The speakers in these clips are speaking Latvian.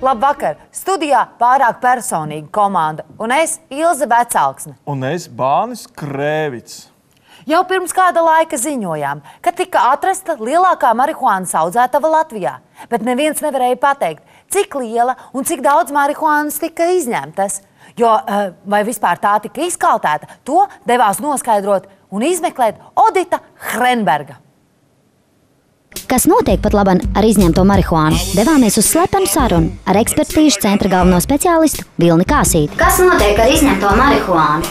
Labvakar! Studijā pārāk personīga komanda. Un es, Ilze Vecalksne. Un es, Bānis Krēvits. Jau pirms kāda laika ziņojām, ka tika atrasta lielākā marihuānas audzētava Latvijā. Bet neviens nevarēja pateikt, cik liela un cik daudz marihuānas tika izņemtas. Jo vai vispār tā tika izkaltēta, to devās noskaidrot un izmeklēt Odita Hrenberga. Kas notiek pat laban ar izņemto marihuānu? Devāmies uz slepenu sarunu ar ekspertīžu centra galveno speciālistu Vilni Kāsīti. Kas notiek ar izņemto marihuānu?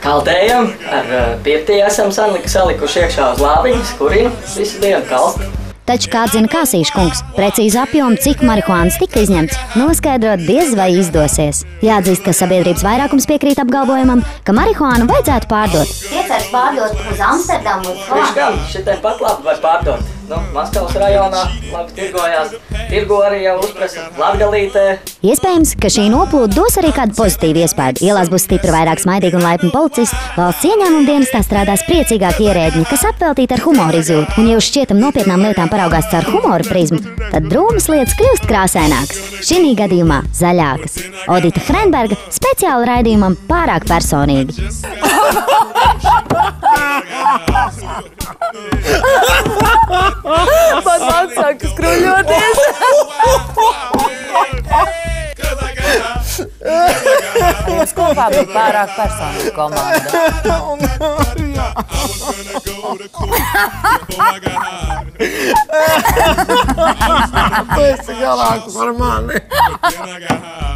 Kaltējam, ar pirtī esam salikuši iekšā uz lāviņas, kurina visu dienu kalst. Taču, kā atzina Kāsīša kungs, precīzi apjomu, cik marihuānas tika izņemts, noskaidrot diez vai izdosies. Jāatzīst, ka sabiedrības vairākums piekrīt apgalvojumam, ka marihuānu vajadzētu pārdot. Iecerts pārdot uz Amsterdamu. Viņš gan šitai pat labi var pārdot. Maskavas rajonā labi tirgojās. Tirgo arī jau uzpresa Latgalītē. Iespējams, ka šī noplūde dos arī kādu pozitīvu iespēju. Ielās būs stipri vairāk smaidīgi un laipni policisti. Valsts ieņēmuma dienestā strādās priecīgāki ierēdņi, kas apveltīti ar humoru izjūtu. Un ja uz šķietam nopietnām lietām paraugās caur humora prizmu, tad drūmas lietas kļūst krāsainākas. Šī gadījumā zaļākas. Odita Hrenberga speciāli raidījumam Pārāk personīgi. Man saka skruļoties. Mums kopā bija pārāk personīga komanda. Tu esi galāks par mani.